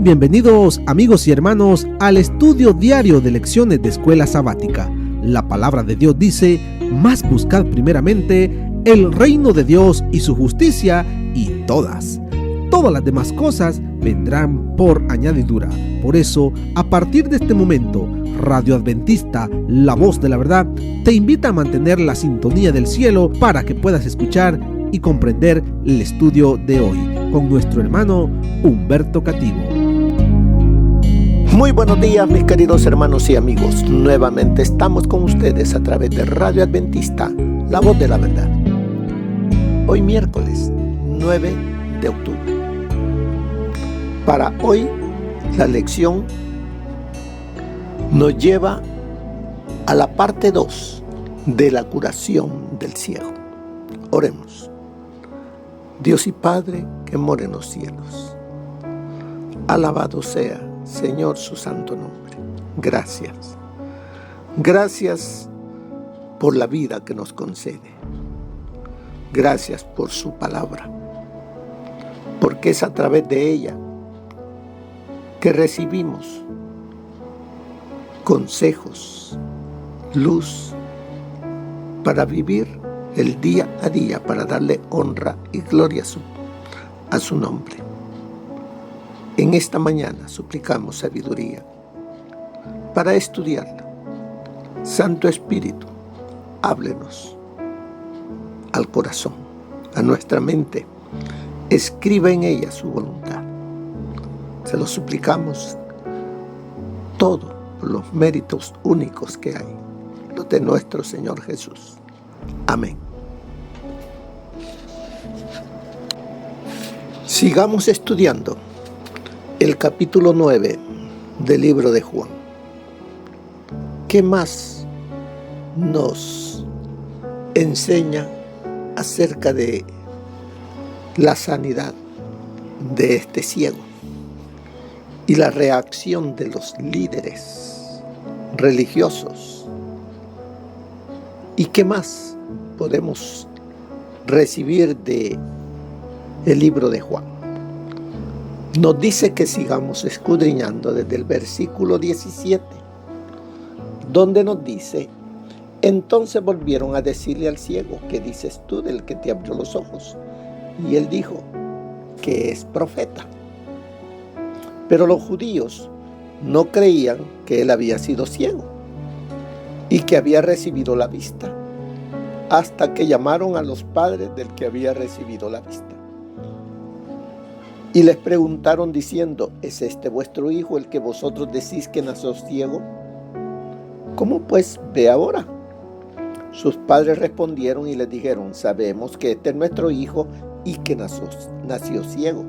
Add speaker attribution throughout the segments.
Speaker 1: Bienvenidos amigos y hermanos al estudio diario de lecciones de Escuela Sabática. La palabra de Dios dice: mas buscad primeramente el reino de Dios y su justicia, y todas las demás cosas vendrán por añadidura. Por eso, a partir de este momento, Radio Adventista, la voz de la verdad, te invita a mantener la sintonía del cielo para que puedas escuchar y comprender el estudio de hoy con nuestro hermano Humberto Cativo.
Speaker 2: Muy buenos días, mis queridos hermanos y amigos. Nuevamente estamos con ustedes a través de Radio Adventista, la voz de la verdad. Hoy miércoles 9 de octubre. Para hoy, la lección nos lleva a la parte 2 de la curación del ciego. Oremos. Dios y Padre que mora en los cielos, alabado sea, Señor, su santo nombre. Gracias. Gracias por la vida que nos concede. Gracias por su palabra, porque es a través de ella que recibimos consejos, luz para vivir el día a día, para darle honra y gloria a su nombre. En esta mañana suplicamos sabiduría para estudiarla. Santo Espíritu, háblenos al corazón, a nuestra mente. Escriba en ella su voluntad. Se lo suplicamos todos los méritos únicos que hay, los de nuestro Señor Jesús. Amén. Sigamos estudiando el capítulo 9 del libro de Juan. ¿Qué más nos enseña acerca de la sanidad de este ciego y la reacción de los líderes religiosos? ¿Y qué más podemos recibir de el libro de Juan? Nos dice que sigamos escudriñando desde el versículo 17, donde nos dice: entonces volvieron a decirle al ciego: ¿qué dices tú del que te abrió los ojos? Y él dijo que es profeta. Pero los judíos no creían que él había sido ciego y que había recibido la vista, hasta que llamaron a los padres del que había recibido la vista. Y les preguntaron diciendo: ¿es este vuestro hijo el que vosotros decís que nació ciego? ¿Cómo pues ve ahora? Sus padres respondieron y les dijeron: sabemos que este es nuestro hijo y que nació ciego,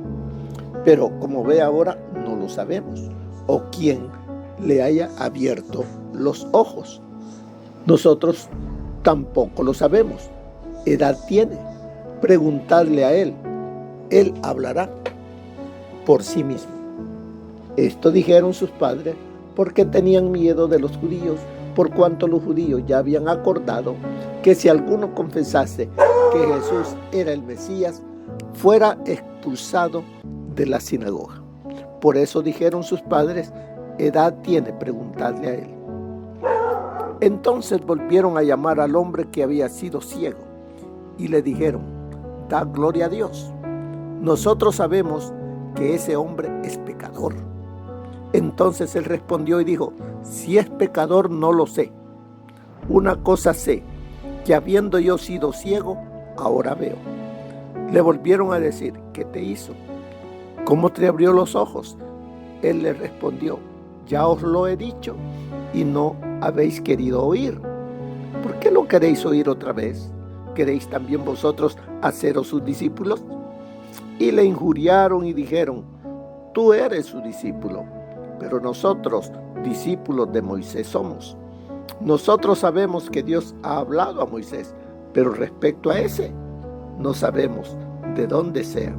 Speaker 2: pero como ve ahora no lo sabemos, o quién le haya abierto los ojos. Nosotros tampoco lo sabemos. Edad tiene, preguntadle a él hablará por sí mismo. Esto dijeron sus padres porque tenían miedo de los judíos, por cuanto los judíos ya habían acordado que si alguno confesase que Jesús era el Mesías, fuera expulsado de la sinagoga. Por eso dijeron sus padres: edad tiene, preguntadle a él. Entonces volvieron a llamar al hombre que había sido ciego y le dijeron: da gloria a Dios. Nosotros sabemos que ese hombre es pecador. Entonces él respondió y dijo: si es pecador no lo sé. Una cosa sé, que habiendo yo sido ciego, ahora veo. Le volvieron a decir: ¿qué te hizo? ¿Cómo te abrió los ojos? Él les respondió: ya os lo he dicho y no habéis querido oír. ¿Por qué lo queréis oír otra vez? ¿Queréis también vosotros haceros sus discípulos? Y le injuriaron y dijeron: tú eres su discípulo, pero nosotros discípulos de Moisés somos. Nosotros sabemos que Dios ha hablado a Moisés, pero respecto a ese no sabemos de dónde sea.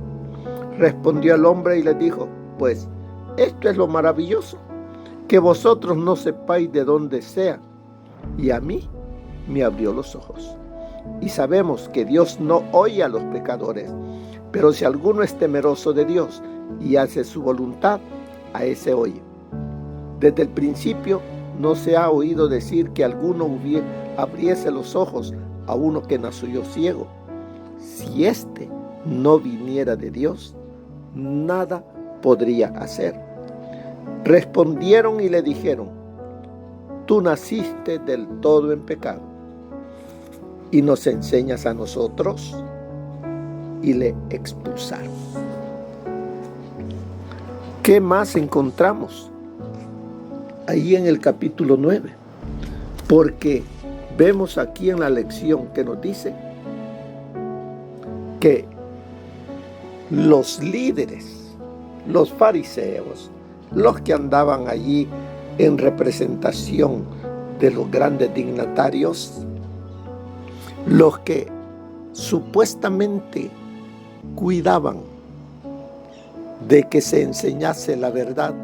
Speaker 2: Respondió el hombre y les dijo: pues esto es lo maravilloso, que vosotros no sepáis de dónde sea, y a mí me abrió los ojos. Y sabemos que Dios no oye a los pecadores, pero si alguno es temeroso de Dios y hace su voluntad, a ese oye. Desde el principio no se ha oído decir que alguno abriese los ojos a uno que nació ciego. Si éste no viniera de Dios, nada podría hacer. Respondieron y le dijeron: tú naciste del todo en pecado y nos enseñas a nosotros. Y le expulsaron. ¿Qué más encontramos ahí en el capítulo 9? Porque vemos aquí en la lección que nos dice que los líderes, los fariseos, los que andaban allí en representación de los grandes dignatarios, los que supuestamente cuidaban de que se enseñase la verdad,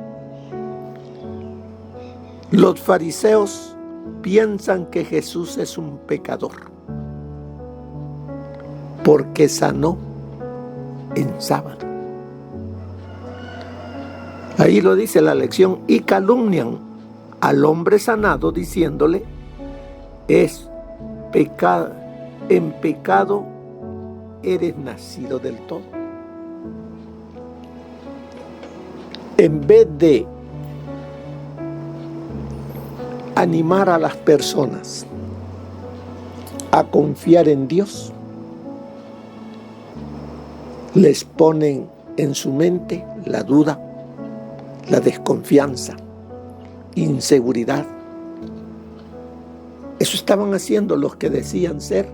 Speaker 2: los fariseos piensan que Jesús es un pecador porque sanó en sábado. Ahí lo dice la lección, y calumnian al hombre sanado diciéndole: es pecado, en pecado eres nacido del todo. En vez de animar a las personas a confiar en Dios, les ponen en su mente la duda, la desconfianza, inseguridad. Eso estaban haciendo los que decían ser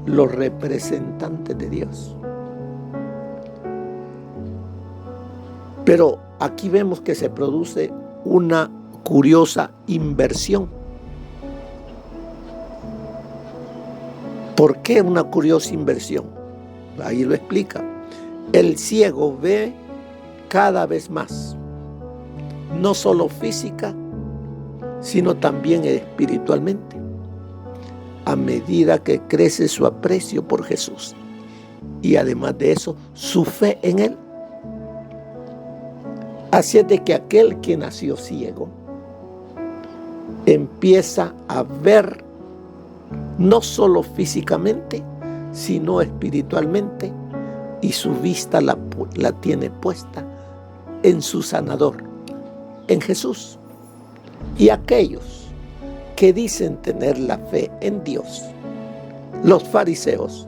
Speaker 2: los representantes de Dios. Pero aquí vemos que se produce una curiosa inversión. ¿Por qué una curiosa inversión? Ahí lo explica. El ciego ve cada vez más, no solo física, sino también espiritualmente, a medida que crece su aprecio por Jesús y además de eso, su fe en Él. Así es de que aquel que nació ciego empieza a ver no solo físicamente, sino espiritualmente, y su vista la tiene puesta en su sanador, en Jesús. Y aquellos que dicen tener la fe en Dios, los fariseos,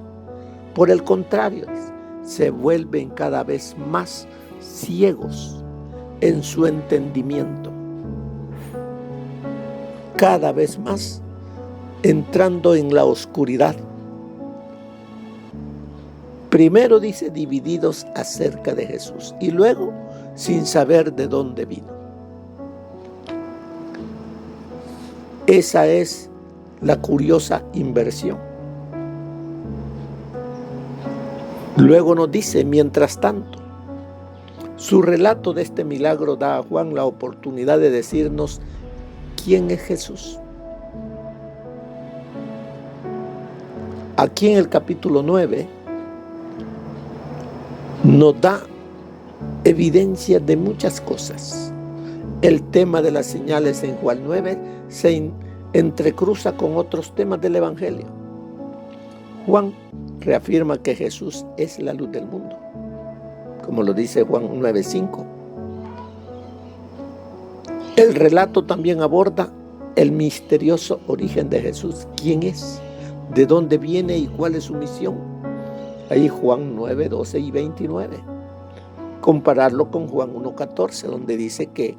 Speaker 2: por el contrario, se vuelven cada vez más ciegos en su entendimiento, cada vez más entrando en la oscuridad. Primero dice divididos acerca de Jesús y luego sin saber de dónde vino. Esa es la curiosa inversión. Luego nos dice, mientras tanto, su relato de este milagro da a Juan la oportunidad de decirnos quién es Jesús. Aquí en el capítulo 9 nos da evidencia de muchas cosas. El tema de las señales en Juan 9 se entrecruza con otros temas del Evangelio. Juan reafirma que Jesús es la luz del mundo, como lo dice Juan 9:5. El relato también aborda el misterioso origen de Jesús. ¿Quién es? ¿De dónde viene y cuál es su misión? Ahí Juan 9:12 y 29. Compararlo con Juan 1:14, donde dice que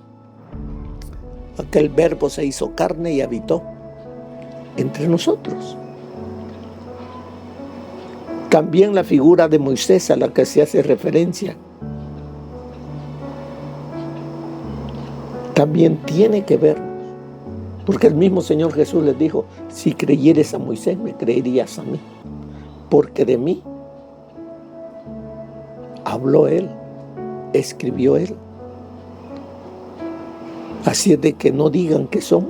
Speaker 2: aquel verbo se hizo carne y habitó entre nosotros. También la figura de Moisés a la que se hace referencia también tiene que ver, porque el mismo Señor Jesús les dijo: si creyeres a Moisés, me creerías a mí, porque de mí habló él, escribió él. Así es de que no digan que son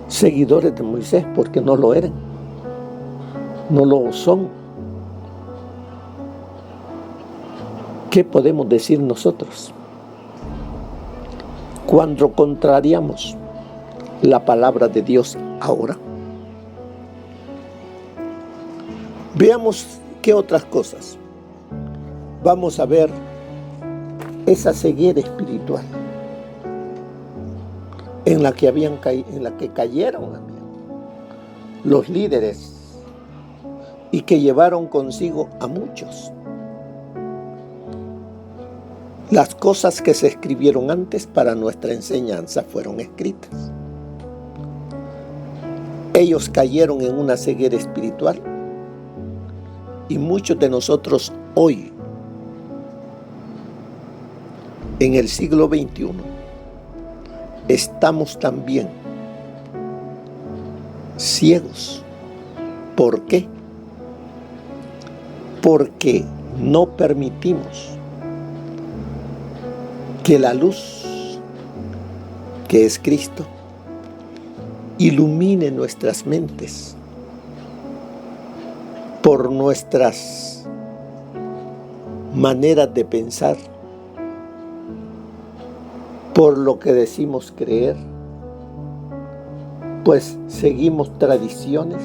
Speaker 2: seguidores de Moisés, porque no lo eran, no lo son. ¿Qué podemos decir nosotros? cuando contrariamos la palabra de Dios ahora? Veamos qué otras cosas. Vamos a ver esa ceguera espiritual en la que cayeron los líderes y que llevaron consigo a muchos. Las cosas que se escribieron antes para nuestra enseñanza fueron escritas. Ellos cayeron en una ceguera espiritual y muchos de nosotros hoy, en el siglo XXI, estamos también ciegos. ¿Por qué? Porque no permitimos que la luz, que es Cristo, ilumine nuestras mentes por nuestras maneras de pensar, por lo que decimos creer, pues seguimos tradiciones,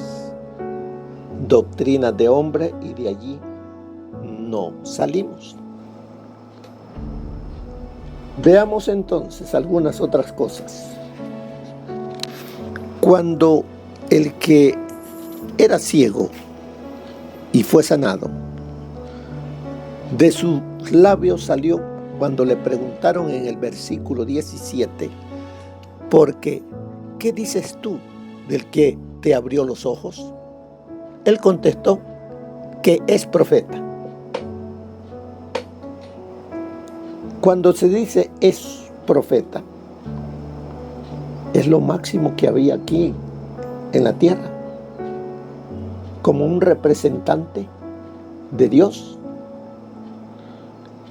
Speaker 2: doctrinas de hombre y de allí no salimos. Veamos entonces algunas otras cosas. Cuando el que era ciego y fue sanado, de sus labios salió cuando le preguntaron en el versículo 17, porque ¿qué dices tú del que te abrió los ojos? Él contestó que es profeta. Cuando se dice es profeta, es lo máximo que había aquí en la tierra, como un representante de Dios.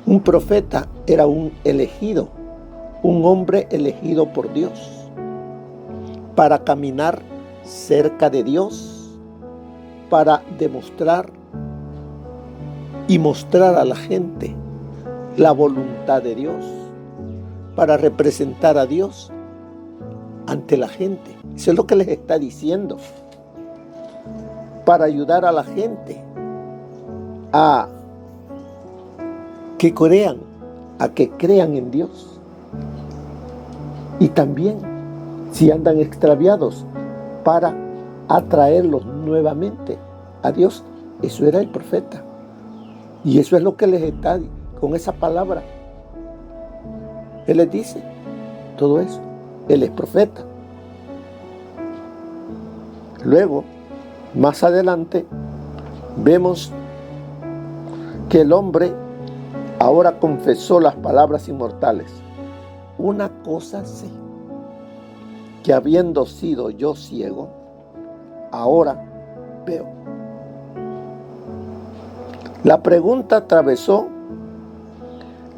Speaker 2: Un profeta era un elegido, un hombre elegido por Dios para caminar cerca de Dios, para demostrar y mostrar a la gente la voluntad de Dios, para representar a Dios ante la gente. Eso es lo que les está diciendo, para ayudar a la gente a que crean, en Dios. Y también, si andan extraviados, para atraerlos nuevamente a Dios. Eso era el profeta. Y eso es lo que les está con esa palabra. Él les dice todo eso. Él es profeta. Luego, más adelante, vemos que el hombre ahora confesó las palabras inmortales. Una cosa sé, que habiendo sido yo ciego, ahora veo. La pregunta atravesó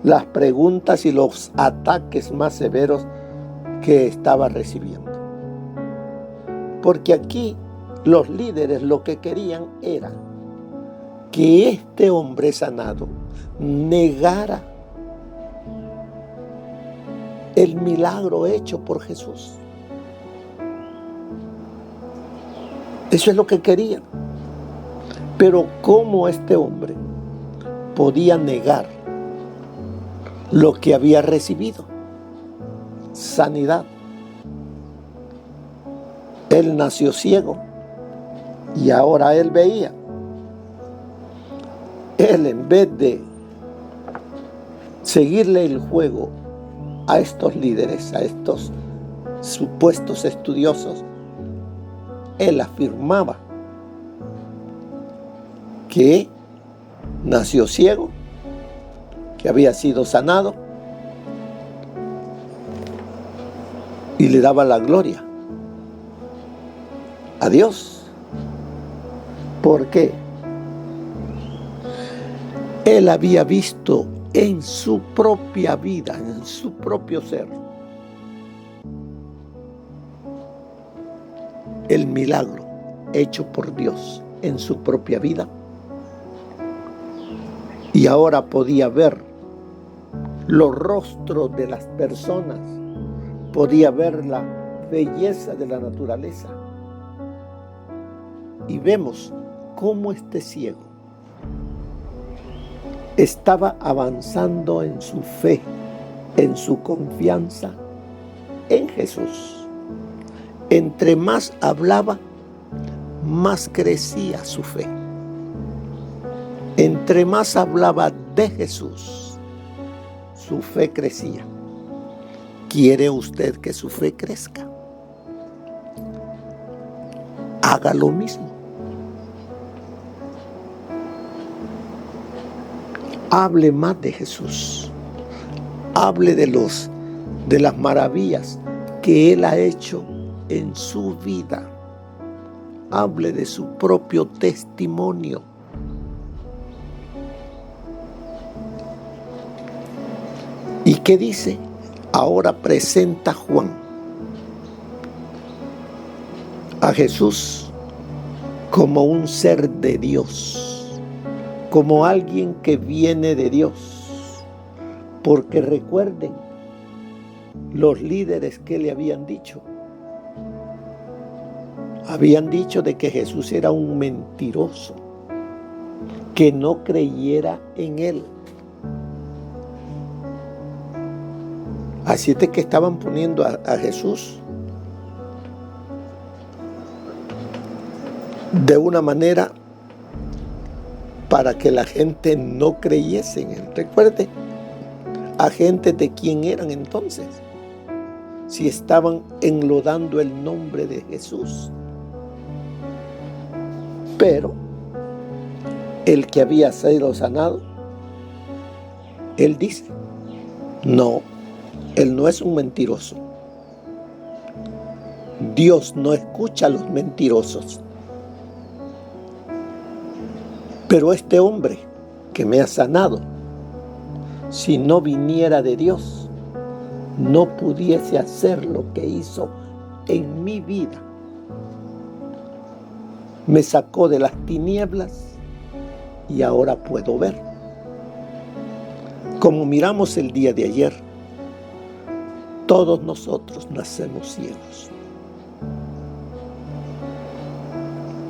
Speaker 2: las preguntas y los ataques más severos que estaba recibiendo. Porque aquí los líderes lo que querían era que este hombre sanado negara el milagro hecho por Jesús. Eso es lo que querían. Pero ¿cómo este hombre podía negar lo que había recibido? Sanidad. Él nació ciego y ahora él veía. Él, en vez de seguirle el juego a estos líderes, a estos supuestos estudiosos, él afirmaba que nació ciego, que había sido sanado, y le daba la gloria a Dios. ¿Por qué? Él había visto en su propia vida, en su propio ser, el milagro hecho por Dios en su propia vida. Y ahora podía ver los rostros de las personas podía ver la belleza de la naturaleza. Y vemos cómo este ciego estaba avanzando en su fe, en su confianza en Jesús. Entre más hablaba, más crecía su fe. Entre más hablaba de Jesús, su fe crecía. ¿Quiere usted que su fe crezca? Haga lo mismo. Hable más de Jesús. Hable de las maravillas que Él ha hecho en su vida. Hable de su propio testimonio. ¿Y qué dice? Ahora presenta Juan a Jesús como un ser de Dios, como alguien que viene de Dios. Porque recuerden los líderes que le habían dicho. Habían dicho de que Jesús era un mentiroso, que no creyera en él. Así es de que estaban poniendo a Jesús de una manera para que la gente no creyese en él. Recuerde, agentes de quién eran entonces, si estaban enlodando el nombre de Jesús. Pero el que había sido sanado, él dice, no, él no es un mentiroso. Dios no escucha a los mentirosos. Pero este hombre que me ha sanado, si no viniera de Dios, no pudiese hacer lo que hizo en mi vida. Me sacó de las tinieblas y ahora puedo ver. Como miramos el día de ayer, todos nosotros nacemos ciegos.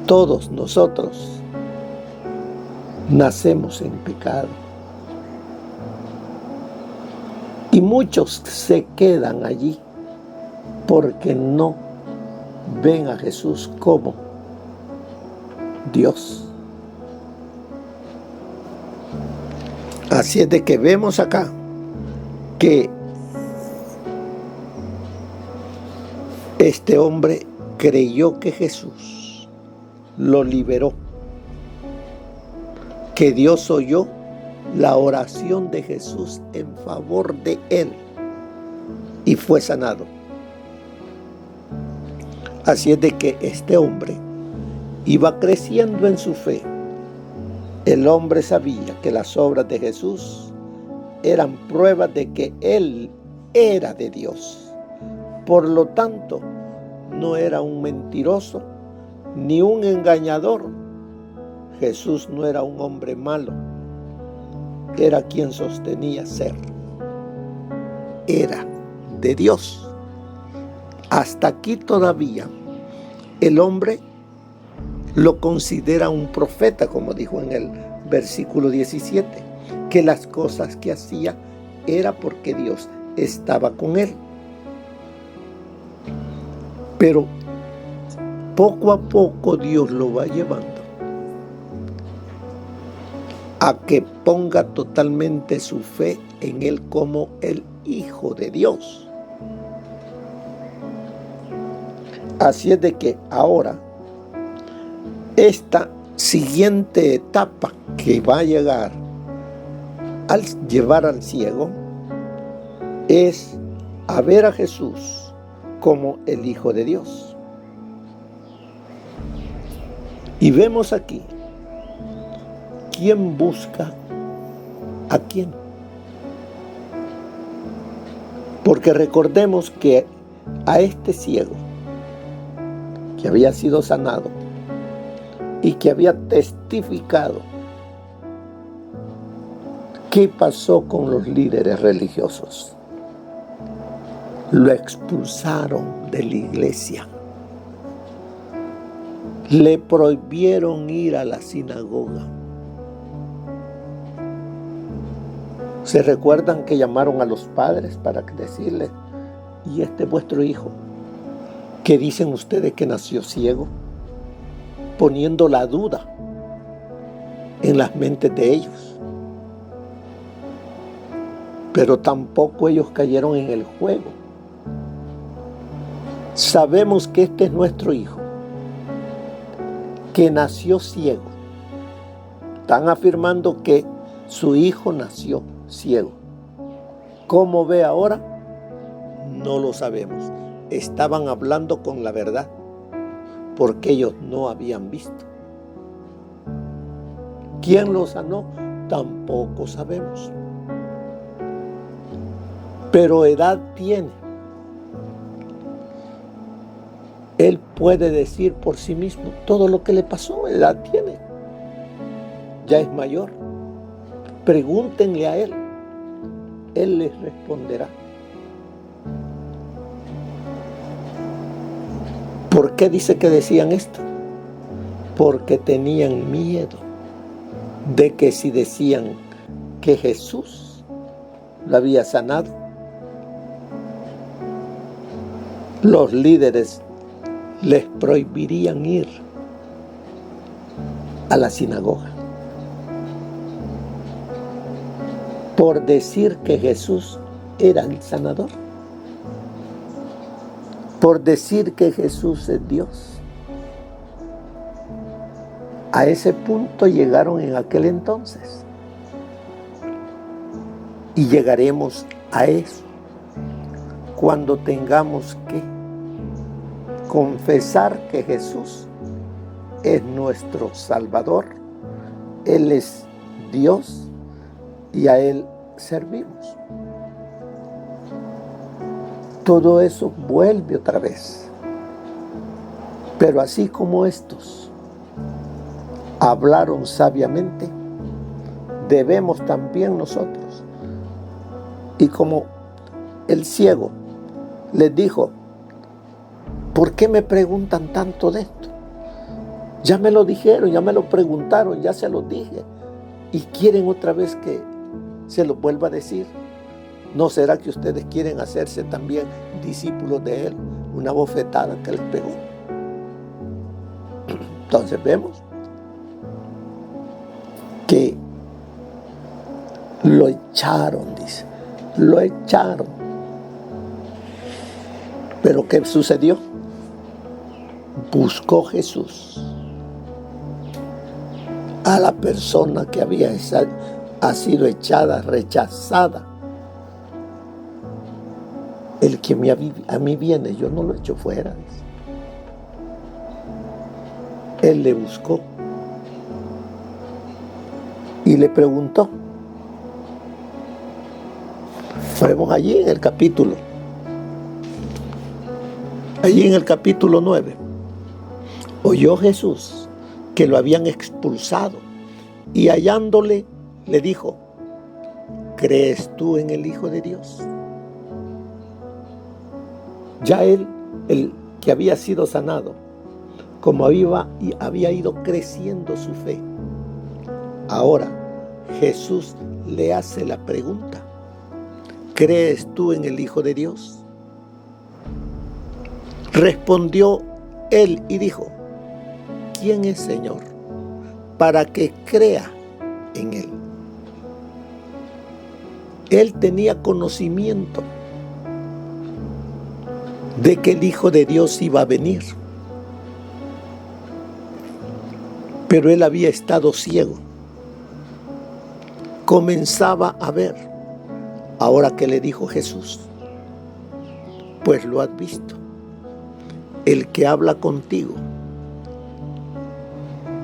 Speaker 2: Todos nosotros nacemos en pecado. Y muchos se quedan allí porque no ven a Jesús como Dios. Así es de que vemos acá que este hombre creyó que Jesús lo liberó, que Dios oyó la oración de Jesús en favor de él y fue sanado. Así es de que este hombre iba creciendo en su fe. El hombre sabía que las obras de Jesús eran pruebas de que él era de Dios. Por lo tanto, no era un mentiroso ni un engañador. Jesús no era un hombre malo. Era quien sostenía ser. Era de Dios. Hasta aquí todavía el hombre lo considera un profeta, como dijo en el versículo 17, que las cosas que hacía era porque Dios estaba con él. Pero poco a poco Dios lo va llevando a que ponga totalmente su fe en él como el Hijo de Dios. Así es de que ahora esta siguiente etapa que va a llegar al llevar al ciego es a ver a Jesús como el Hijo de Dios. Y vemos aquí quién busca a quién. Porque recordemos que a este ciego que había sido sanado y que había testificado, ¿qué pasó con los líderes religiosos? Lo expulsaron de la iglesia. Le prohibieron ir a la sinagoga. ¿Se recuerdan que llamaron a los padres para decirles: ¿y este es vuestro hijo? ¿Qué dicen ustedes que nació ciego? Poniendo la duda en las mentes de ellos. Pero tampoco ellos cayeron en el juego. Sabemos que este es nuestro hijo, que nació ciego. Están afirmando que su hijo nació ciego. ¿Cómo ve ahora? No lo sabemos. Estaban hablando con la verdad, porque ellos no habían visto. ¿Quién lo sanó? Tampoco sabemos. Pero edad tiene. Él puede decir por sí mismo todo lo que le pasó. Edad tiene. Ya es mayor. Pregúntenle a él. Él les responderá. ¿Por qué dice que decían esto? Porque tenían miedo de que si decían que Jesús lo había sanado, los líderes les prohibirían ir a la sinagoga por decir que Jesús era el sanador, por decir que Jesús es Dios. A ese punto llegaron en aquel entonces. Y llegaremos a eso cuando tengamos que confesar que Jesús es nuestro Salvador. Él es Dios y a Él servimos. Todo eso vuelve otra vez. Pero así como estos hablaron sabiamente, debemos también nosotros. Y como el ciego les dijo: ¿por qué me preguntan tanto de esto? Ya me lo dijeron, ya me lo preguntaron, ya se lo dije. Y quieren otra vez que se lo vuelva a decir. ¿No será que ustedes quieren hacerse también discípulos de Él? Una bofetada que les pegó. Entonces vemos que lo echaron, dice. Lo echaron. Pero ¿qué sucedió? Buscó Jesús a la persona que ha sido echada, rechazada. El que a mí viene, yo no lo echo fuera. Dice. Él le buscó y le preguntó. Vemos allí en el capítulo 9. Oyó Jesús que lo habían expulsado y hallándole le dijo: ¿crees tú en el Hijo de Dios? Ya él, el que había sido sanado, como había ido creciendo su fe, ahora Jesús le hace la pregunta: ¿crees tú en el Hijo de Dios? Respondió él y dijo: ¿quién es, Señor, para que crea en Él? Él tenía conocimiento de que el Hijo de Dios iba a venir, pero él había estado ciego. Comenzaba a ver. Ahora que le dijo Jesús: pues lo has visto. El que habla contigo,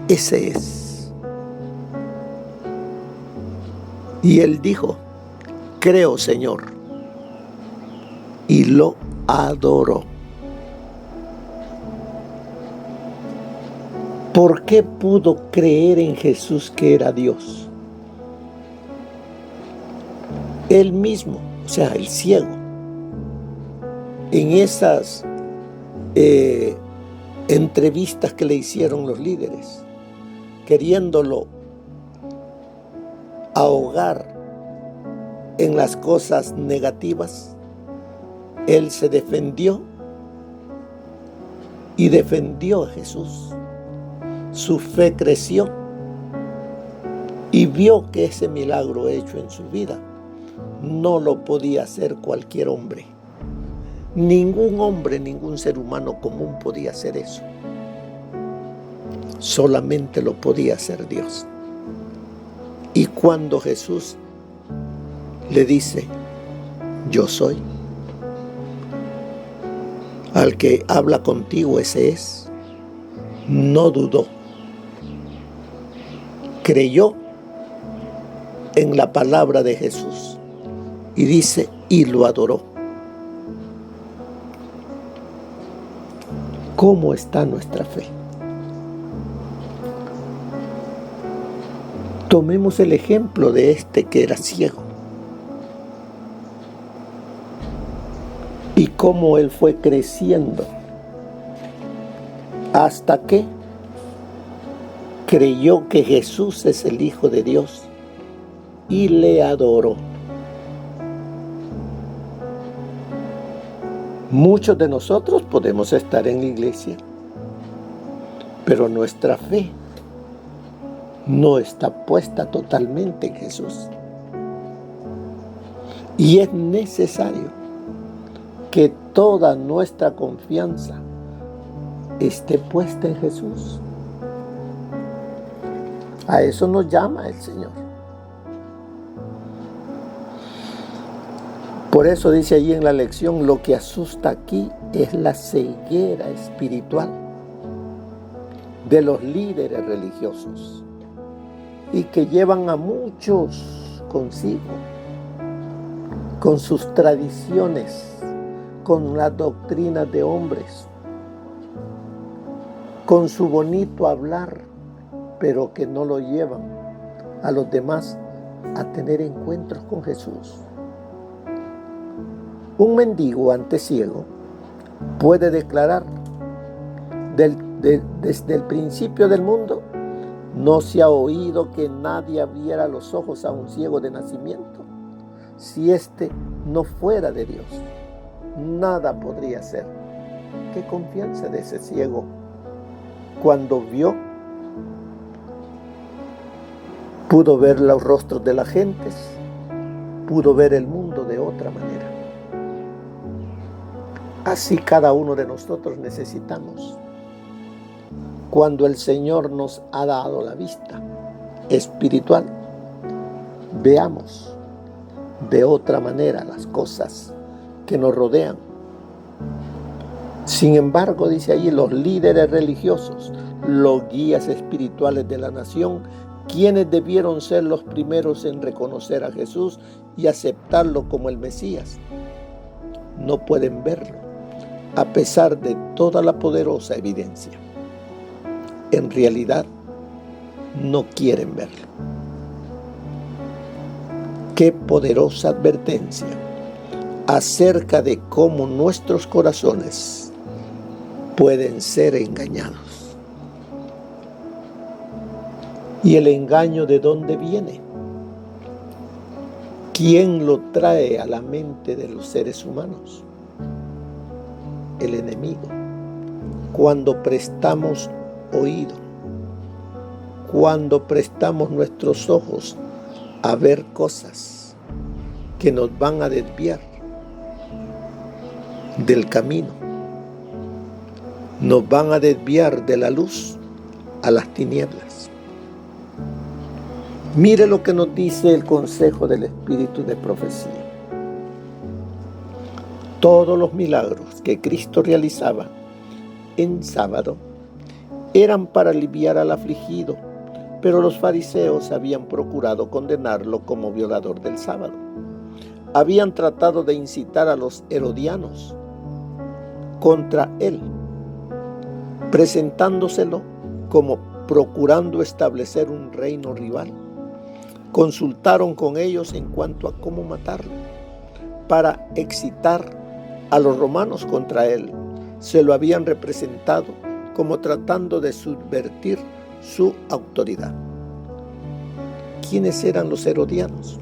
Speaker 2: ese es. Y él dijo: creo, Señor. Y lo adoró. ¿Por qué pudo creer en Jesús que era Dios? Él mismo, o sea, el ciego, en esas entrevistas que le hicieron los líderes, queriéndolo ahogar en las cosas negativas, él se defendió y defendió a Jesús. Su fe creció y vio que ese milagro hecho en su vida no lo podía hacer cualquier hombre. Ningún hombre, ningún ser humano común podía hacer eso. Solamente lo podía hacer Dios. Y cuando Jesús le dice, yo soy, al que habla contigo ese es, no dudó. Creyó en la palabra de Jesús y dice, y lo adoró. ¿Cómo está nuestra fe? Tomemos el ejemplo de este que era ciego y cómo él fue creciendo hasta que creyó que Jesús es el Hijo de Dios y le adoró. Muchos de nosotros podemos estar en la iglesia, pero nuestra fe no está puesta totalmente en Jesús. Y es necesario que toda nuestra confianza esté puesta en Jesús. A eso nos llama el Señor. Por eso dice allí en la lección, lo que asusta aquí es la ceguera espiritual de los líderes religiosos y que llevan a muchos consigo, con sus tradiciones, con las doctrinas de hombres, con su bonito hablar, pero que no lo llevan a los demás a tener encuentros con Jesús. Un mendigo ante ciego puede declarar desde el principio del mundo, no se ha oído que nadie abriera los ojos a un ciego de nacimiento. Si éste no fuera de Dios, nada podría ser. Qué confianza de ese ciego cuando vio, pudo ver los rostros de las gentes, pudo ver el mundo de otra manera. Así cada uno de nosotros necesitamos, cuando el Señor nos ha dado la vista espiritual, veamos de otra manera las cosas que nos rodean. Sin embargo, dice allí, los líderes religiosos, los guías espirituales de la nación, quienes debieron ser los primeros en reconocer a Jesús y aceptarlo como el Mesías, no pueden verlo, a pesar de toda la poderosa evidencia. En realidad, no quieren verlo. Qué poderosa advertencia acerca de cómo nuestros corazones pueden ser engañados. ¿Y el engaño de dónde viene? ¿Quién lo trae a la mente de los seres humanos? El enemigo. Cuando prestamos oído, cuando prestamos nuestros ojos a ver cosas que nos van a desviar del camino, nos van a desviar de la luz a las tinieblas. Mire lo que nos dice el consejo del Espíritu de profecía. Todos los milagros que Cristo realizaba en sábado eran para aliviar al afligido, pero los fariseos habían procurado condenarlo como violador del sábado. Habían tratado de incitar a los herodianos contra él, presentándoselo como procurando establecer un reino rival. Consultaron con ellos en cuanto a cómo matarlo, para excitar a los romanos contra él. Se lo habían representado como tratando de subvertir su autoridad. ¿Quiénes eran los herodianos?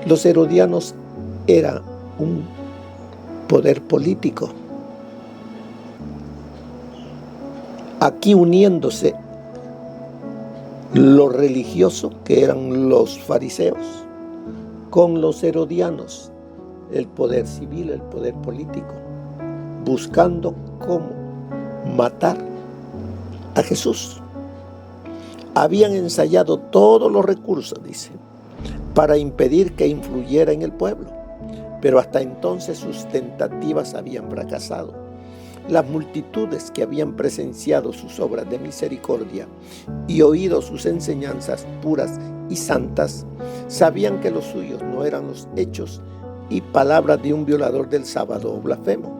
Speaker 2: Los herodianos eran un poder político. Aquí uniéndose lo religioso, que eran los fariseos, con los herodianos, el poder civil, el poder político, buscando cómo matar a Jesús. Habían ensayado todos los recursos, dice, para impedir que influyera en el pueblo, pero hasta entonces sus tentativas habían fracasado. Las multitudes que habían presenciado sus obras de misericordia y oído sus enseñanzas puras y santas, sabían que los suyos no eran los hechos y palabras de un violador del sábado o blasfemo.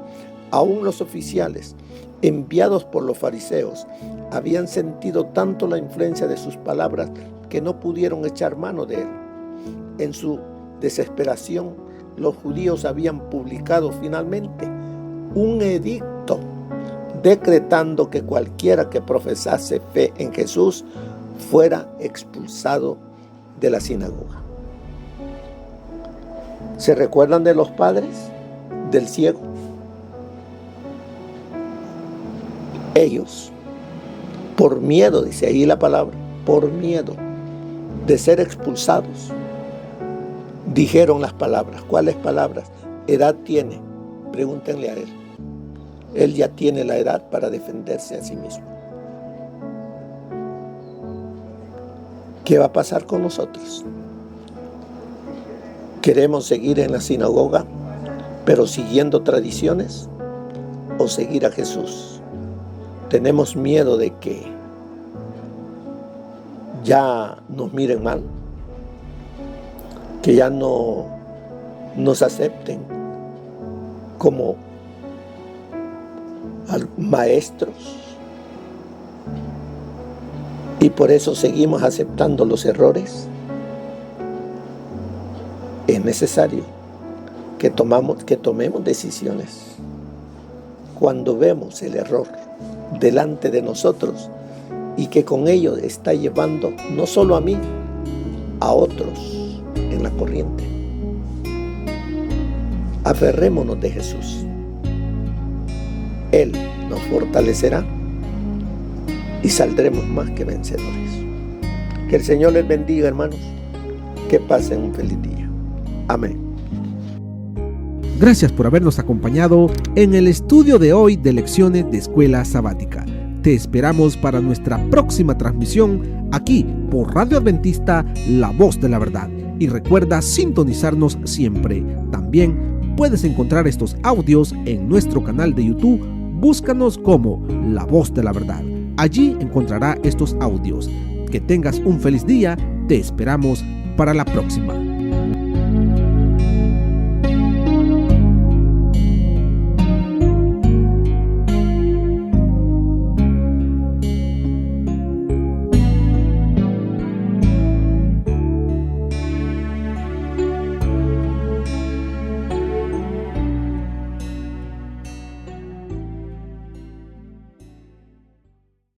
Speaker 2: Aún los oficiales, enviados por los fariseos, habían sentido tanto la influencia de sus palabras que no pudieron echar mano de él. En su desesperación, los judíos habían publicado finalmente un edicto decretando que cualquiera que profesase fe en Jesús fuera expulsado de la sinagoga. ¿Se recuerdan de los padres del ciego? Ellos, por miedo, dice ahí la palabra, por miedo de ser expulsados, dijeron las palabras. ¿Cuáles palabras? ¿Edad tiene? Pregúntenle a él. Él ya tiene la edad para defenderse a sí mismo. ¿Qué va a pasar con nosotros? ¿Queremos seguir en la sinagoga, pero siguiendo tradiciones? ¿O seguir a Jesús? ¿Tenemos miedo de que ya nos miren mal? ¿Que ya no nos acepten como maestros? Y por eso seguimos aceptando los errores. Es necesario que tomemos decisiones. Cuando vemos el error delante de nosotros y que con ello está llevando no solo a mí, a otros en la corriente. Aferrémonos de Jesús. Él nos fortalecerá y saldremos más que vencedores. Que el Señor les bendiga, hermanos. Que pasen un feliz día. Amén.
Speaker 1: Gracias por habernos acompañado en el estudio de hoy de Lecciones de Escuela Sabática. Te esperamos para nuestra próxima transmisión aquí por Radio Adventista, La Voz de la Verdad. Y recuerda sintonizarnos siempre. También puedes encontrar estos audios en nuestro canal de YouTube. Búscanos como La Voz de la Verdad. Allí encontrará estos audios. Que tengas un feliz día. Te esperamos para la próxima.